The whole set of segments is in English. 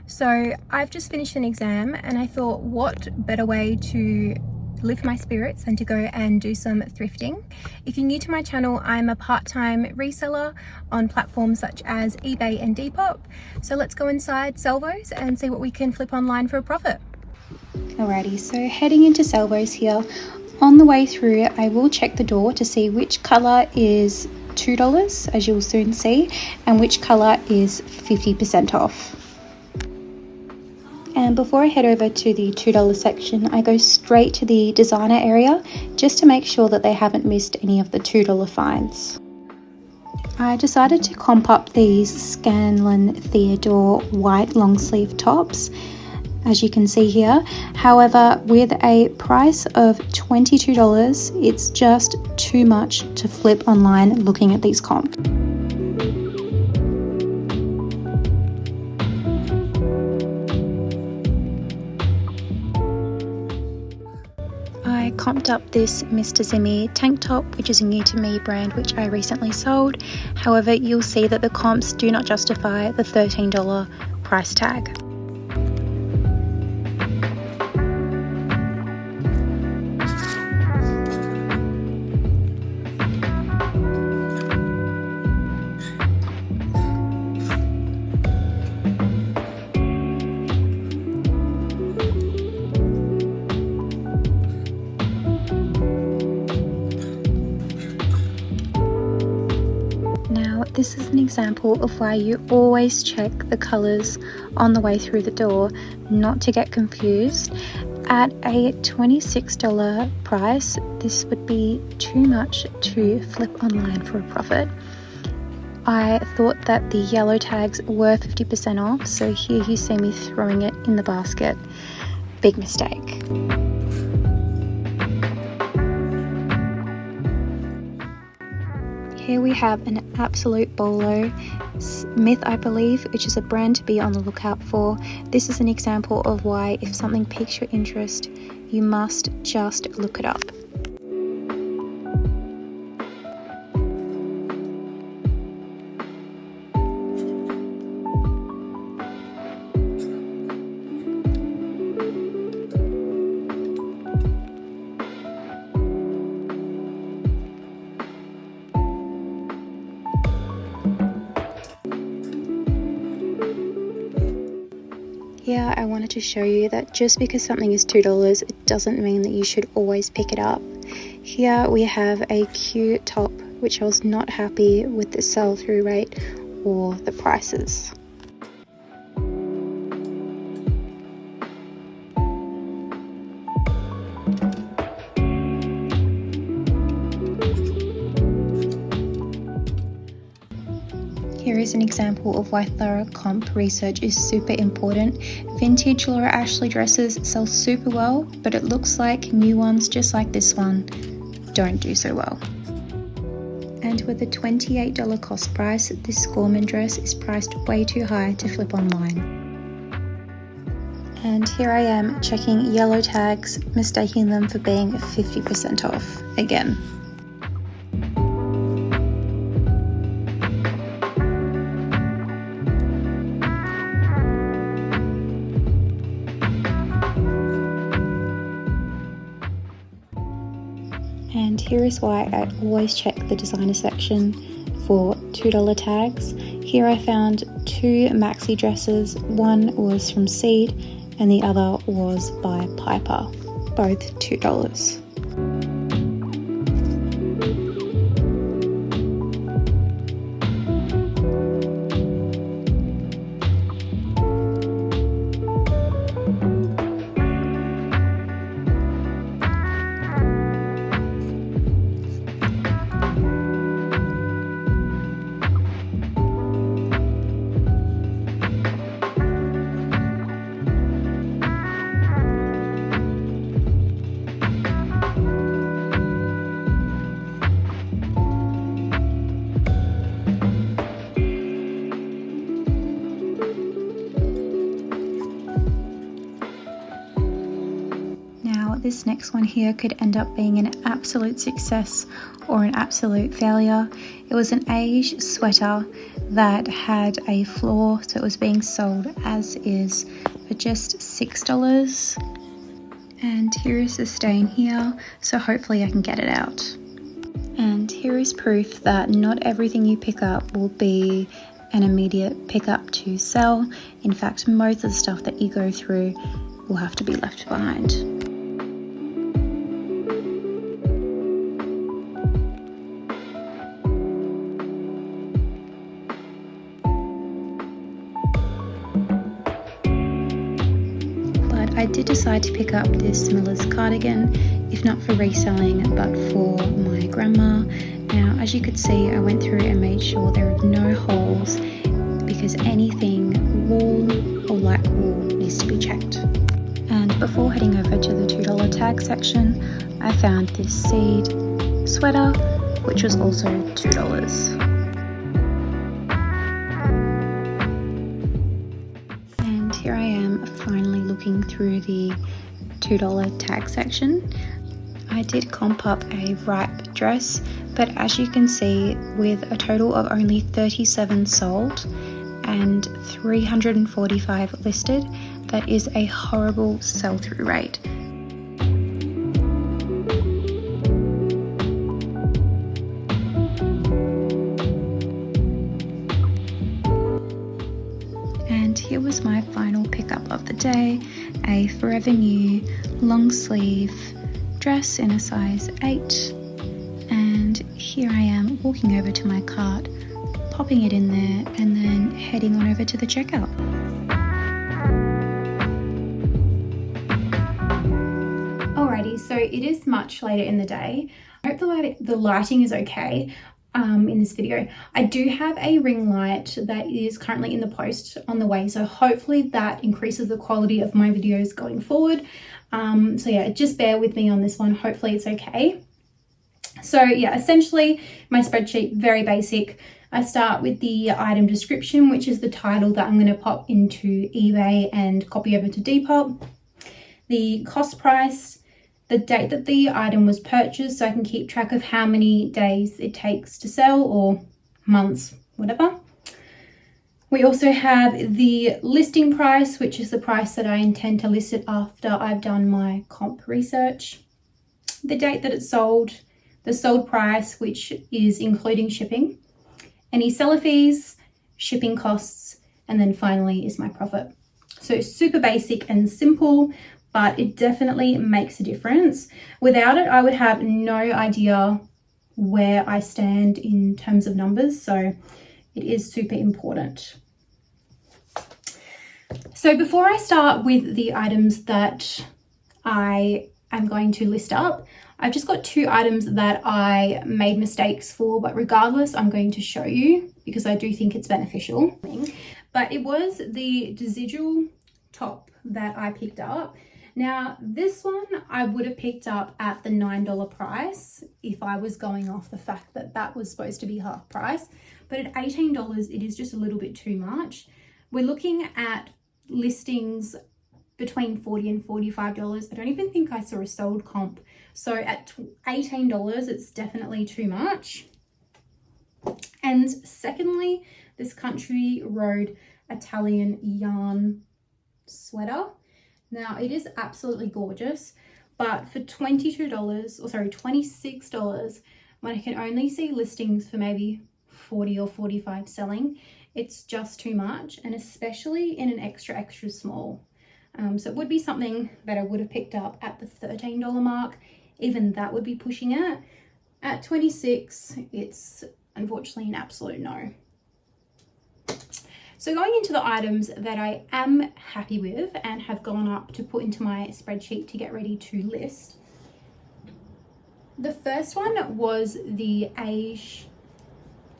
So I've just finished an exam and I thought, what better way to lift my spirits than to go and do some thrifting. If you're new to my channel, I'm a part-time reseller on platforms such as eBay and Depop. So let's go inside Salvos and see what we can flip online for a profit. Alrighty, so heading into Salvos here. On the way through, I will check the door to see which colour is $2, as you'll soon see, and which colour is 50% off. And before I head over to the $2 section, I go straight to the designer area just to make sure that they haven't missed any of the $2 finds. I decided to comp up these Scanlan Theodore white long sleeve tops, as you can see here. However, with a price of $22, it's just too much to flip online looking at these comps. I comped up this Mr. Zimmy tank top, which is a new to me brand which I recently sold. However, you'll see that the comps do not justify the $13 price tag. This is an example of why you always check the colours on the way through the door, not to get confused. At a $26 price, this would be too much to flip online for a profit. I thought that the yellow tags were 50% off, so here you see me throwing it in the basket. Big mistake. Here we have an absolute BOLO Smith, I believe, which is a brand to be on the lookout for. This is an example of why if something piques your interest, you must just look it up. Here I wanted to show you that just because something is $2, it doesn't mean that you should always pick it up. Here we have a cute top which I was not happy with the sell-through rate or the prices. Here is an example of why thorough comp research is super important. Vintage Laura Ashley dresses sell super well, but it looks like new ones just like this one don't do so well. And with a $28 cost price, this Gorman dress is priced way too high to flip online. And here I am checking yellow tags, mistaking them for being 50% off again. And here is why I always check the designer section for $2 tags. Here I found two maxi dresses. One was from Seed and the other was by Piper, both $2. this next one here could end up being an absolute success or an absolute failure. It was an beige sweater that had a flaw, so it was being sold as is for just $6. And here is the stain here, so hopefully I can get it out. And here is proof that not everything you pick up will be an immediate pickup to sell. In fact, most of the stuff that you go through will have to be left behind. But I did decide to pick up this Miller's cardigan, if not for reselling, but for my grandma. Now, as you could see, I went through and made sure there are no holes because anything wool or like wool needs to be checked. And before heading over to the $2 tag section, I found this seed sweater, which was also $2. And here I am finally looking through the $2 tag section. I did comp up a ripe dress, but as you can see, with a total of only 37 sold and 345 listed, that is a horrible sell-through rate. And here was my final pickup of the day, a Forever New long sleeve dress in a size 8. And here I am walking over to my cart, popping it in there, and then heading on over to the checkout. Alrighty, so it is much later in the day. I hope the lighting is okay in this video. I do have a ring light that is currently in the post on the way, so hopefully that increases the quality of my videos going forward. So yeah, just bear with me on this one. Hopefully it's okay. So yeah, essentially my spreadsheet, very basic. I start with the item description, which is the title that I'm going to pop into eBay and copy over to Depop. The cost price, the date that the item was purchased, so I can keep track of how many days it takes to sell, or months, whatever. We also have the listing price, which is the price that I intend to list it after I've done my comp research. The date that it's sold, the sold price, which is including shipping, any seller fees, shipping costs, and then finally is my profit. So super basic and simple, but it definitely makes a difference. Without it, I would have no idea where I stand in terms of numbers. So it is super important. So before I start with the items that I am going to list up, I've just got 2 items that I made mistakes for, but regardless, I'm going to show you because I do think it's beneficial. But it was the residual top that I picked up. Now, this one I would have picked up at the $9 price if I was going off the fact that that was supposed to be half price. But at $18, it is just a little bit too much. We're looking at listings between $40 and $45. I don't even think I saw a sold comp. So at $18, it's definitely too much. And secondly, this Country Road Italian yarn sweater. Now it is absolutely gorgeous, but for $26, when I can only see listings for maybe 40 or 45 selling, it's just too much, and especially in an extra small. So it would be something that I would have picked up at the $13 mark. Even that would be pushing it. At $26, it's unfortunately an absolute no. So going into the items that I am happy with and have gone up to put into my spreadsheet to get ready to list. The first one was the beige.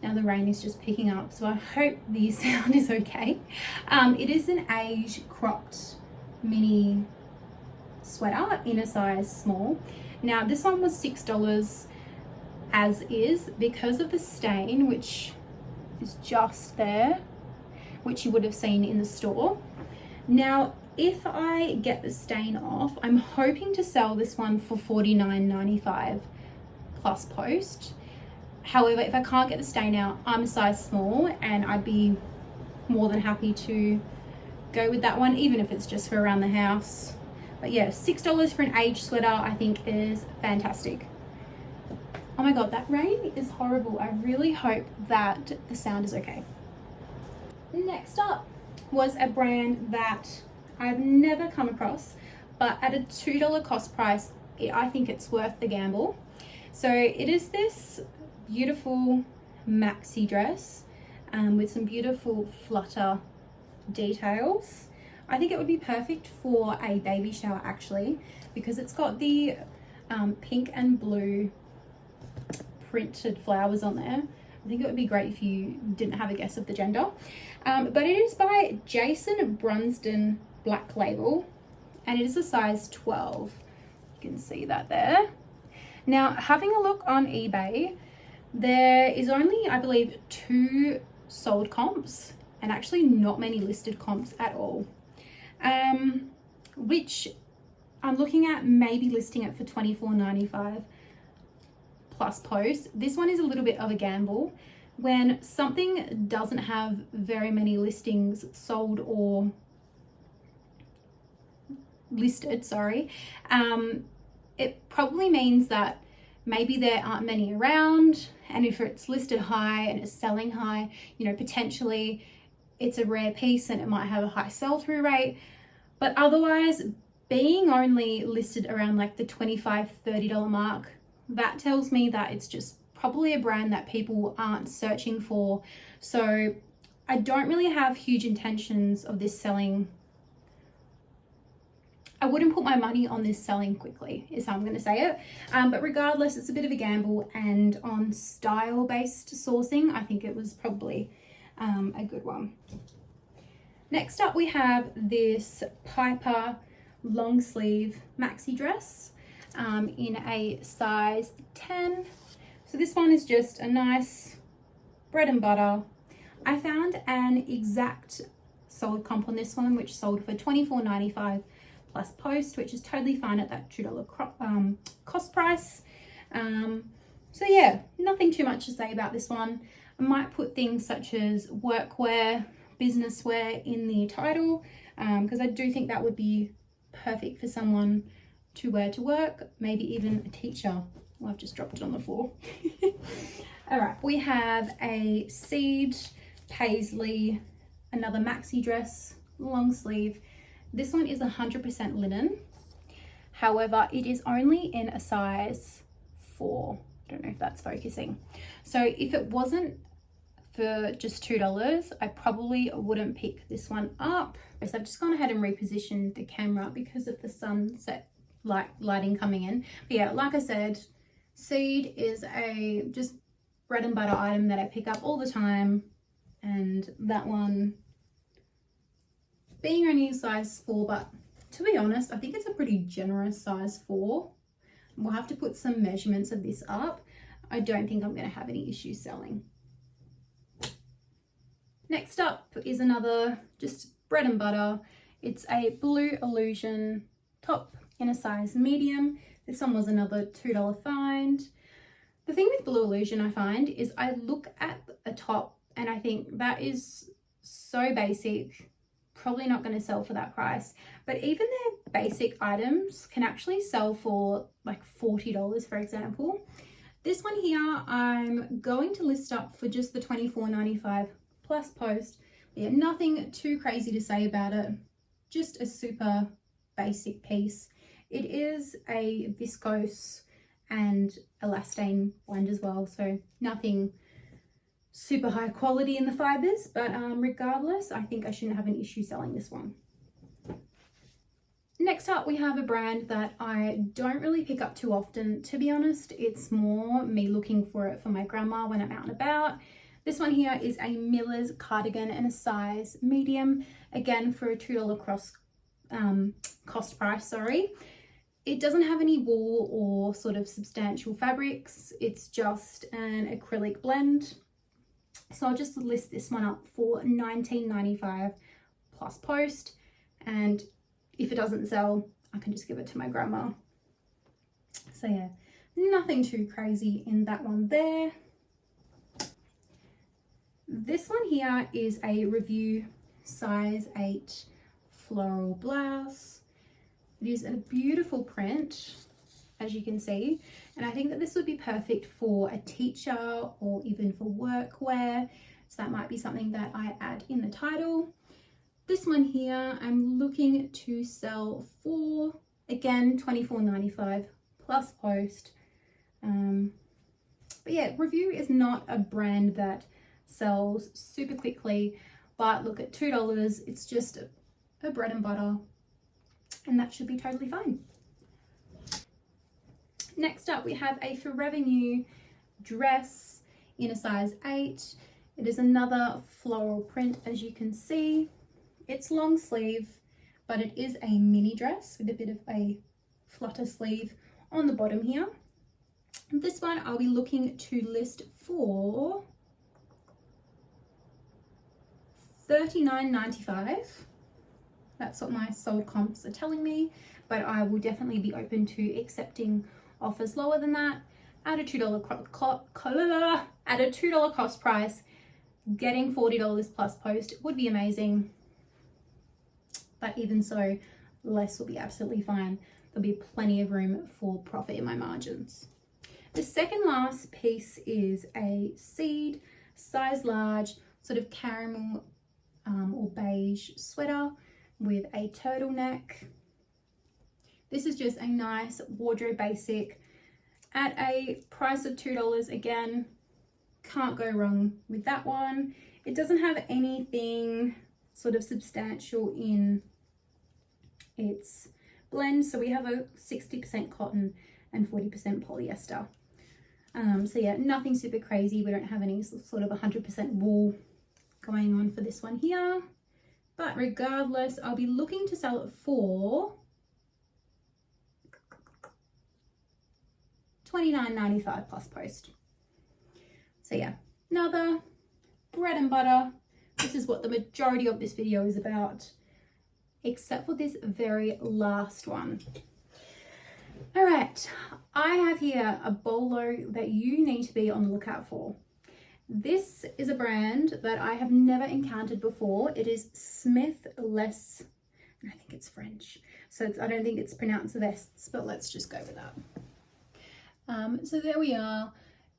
Now the rain is just picking up, so I hope the sound is okay. It is an beige cropped mini sweater in a size small. Now this one was $6 as is because of the stain, which is just there, which you would have seen in the store. Now if I get the stain off, I'm hoping to sell this one for $49.95 plus post. However, if I can't get the stain out, I'm a size small and I'd be more than happy to go with that one, even if it's just for around the house. But yeah, $6 for an age sweater I think is fantastic. Oh my god, that rain is horrible. I really hope that the sound is okay. Next up was a brand that I've never come across, but at a $2 cost price, I think it's worth the gamble. So it is this beautiful maxi dress with some beautiful flutter details. I think it would be perfect for a baby shower actually, because it's got the pink and blue printed flowers on there. I think it would be great if you didn't have a guess of the gender. But it is by Jason Brunsden Black Label, and it is a size 12. You can see that there. Now, having a look on eBay, there is only, I believe, 2 sold comps and actually not many listed comps at all. Which I'm looking at maybe listing it for $24.95 plus post. This one is a little bit of a gamble. When something doesn't have very many listings sold or listed, it probably means that maybe there aren't many around, and if it's listed high and it's selling high, you know, potentially it's a rare piece and it might have a high sell-through rate. But otherwise, being only listed around like the $25-$30 mark, that tells me that it's just probably a brand that people aren't searching for. So I don't really have huge intentions of this selling. I wouldn't put my money on this selling quickly, is how I'm going to say it. But regardless, it's a bit of a gamble, and on style-based sourcing, I think it was probably a good one. Next up, we have this Piper long sleeve maxi dress in a size 10. So this one is just a nice bread and butter. I found an exact sold comp on this one, which sold for $24.95 plus post, which is totally fine at that $2 cost price. So yeah, nothing too much to say about this one. I might put things such as workwear, business wear in the title, because I do think that would be perfect for someone to wear to work, maybe even a teacher. Well, I've just dropped it on the floor. All right, we have a Seed Paisley, another maxi dress, long sleeve. This one is 100% linen. However, it is only in a size 4. I don't know if that's focusing. So if it wasn't for just $2, I probably wouldn't pick this one up. So I've just gone ahead and repositioned the camera because of the sunset lighting coming in. But yeah, like I said, Seed is a just bread and butter item that I pick up all the time, and that one being only a size 4, but to be honest, I think it's a pretty generous size 4. We'll have to put some measurements of this up. I don't think I'm going to have any issues selling. Next up is another just bread and butter. It's a Blue Illusion top in a size medium. This one was another $2 find. The thing with Blue Illusion I find is I look at a top and I think that is so basic, probably not going to sell for that price. But even their basic items can actually sell for like $40, for example. This one here, I'm going to list up for just the $24.95 plus post. Yeah, nothing too crazy to say about it. Just a super basic piece. It is a viscose and elastane blend as well, so nothing super high quality in the fibers, but regardless, I think I shouldn't have an issue selling this one. Next up, we have a brand that I don't really pick up too often, to be honest. It's more me looking for it for my grandma when I'm out and about. This one here is a Miller's cardigan in a size medium, again for a $2 cost price, It doesn't have any wool or sort of substantial fabrics. It's just an acrylic blend. So I'll just list this one up for $19.95 plus post. And if it doesn't sell, I can just give it to my grandma. So yeah, nothing too crazy in that one there. This one here is a review size 8 floral blouse. It is a beautiful print, as you can see, and I think that this would be perfect for a teacher or even for work wear. So that might be something that I add in the title. This one here I'm looking to sell for, again, $24.95 plus post. But yeah, Review is not a brand that sells super quickly, but look, at $2, it's just a bread and butter, and that should be totally fine. Next up, we have a Forever New dress in a size 8. It is another floral print, as you can see. It's long sleeve, but it is a mini dress with a bit of a flutter sleeve on the bottom here. This one I'll be looking to list for $39.95. That's what my sold comps are telling me, but I will definitely be open to accepting offers lower than that. At a $2 cost price, getting $40 plus post would be amazing. But even so, less will be absolutely fine. There'll be plenty of room for profit in my margins. The second last piece is a seed, size large, sort of caramel or beige sweater with a turtleneck. This is just a nice wardrobe basic at a price of $2. Again, can't go wrong with that one. It doesn't have anything sort of substantial in its blend, so we have a 60% cotton and 40% polyester. So yeah, nothing super crazy. We don't have any sort of 100% wool going on for this one here, but regardless, I'll be looking to sell it for $29.95 plus post. So yeah, another bread and butter. This is what the majority of this video is about, except for this very last one. All right, I have here a BOLO that you need to be on the lookout for. This is a brand that I have never encountered before. It is Smith Less, I think it's French, so I don't think it's pronounced vests, but let's just go with that. So there we are.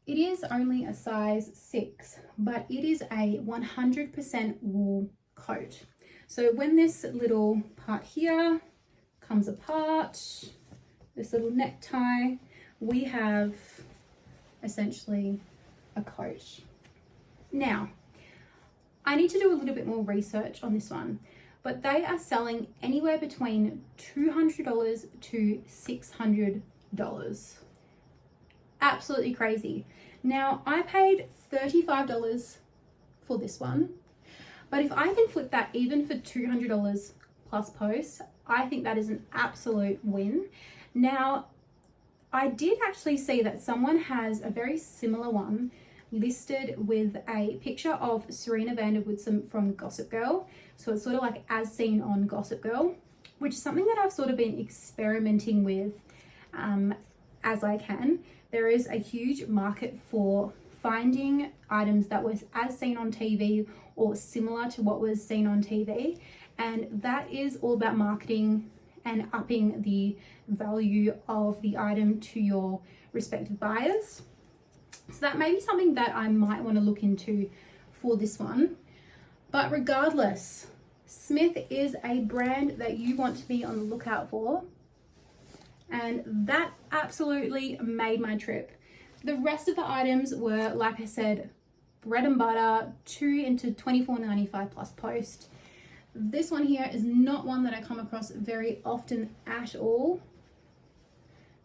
It is only a size 6, but it is a 100% wool coat. So when this little part here comes apart, this little necktie, we have essentially a coat. Now, I need to do a little bit more research on this one, but they are selling anywhere between $200 to $600. Absolutely crazy. Now, I paid $35 for this one, but if I can flip that even for $200 plus post, I think that is an absolute win. Now, I did actually see that someone has a very similar one listed with a picture of Serena Vanderwoodson from Gossip Girl. So it's sort of like as seen on Gossip Girl, which is something that I've sort of been experimenting with as I can. There is a huge market for finding items that was as seen on TV or similar to what was seen on TV. And that is all about marketing and upping the value of the item to your respective buyers. So that may be something that I might want to look into for this one. But regardless, Smith is a brand that you want to be on the lookout for. And that absolutely made my trip. The rest of the items were, like I said, bread and butter, 2 into $24.95 plus post. This one here is not one that I come across very often at all.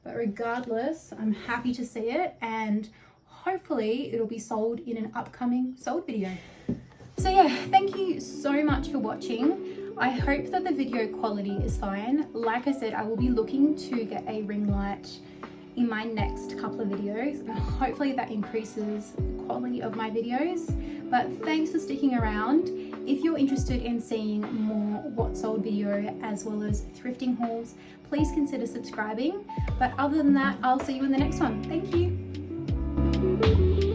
But regardless, I'm happy to see it, and hopefully it'll be sold in an upcoming sold video. So yeah, thank you so much for watching. I hope that the video quality is fine. Like I said, I will be looking to get a ring light in my next couple of videos, and hopefully that increases the quality of my videos. But thanks for sticking around, If you're interested in seeing more what sold video as well as thrifting hauls, please consider subscribing. But other than that, I'll see you in the next one. Thank you.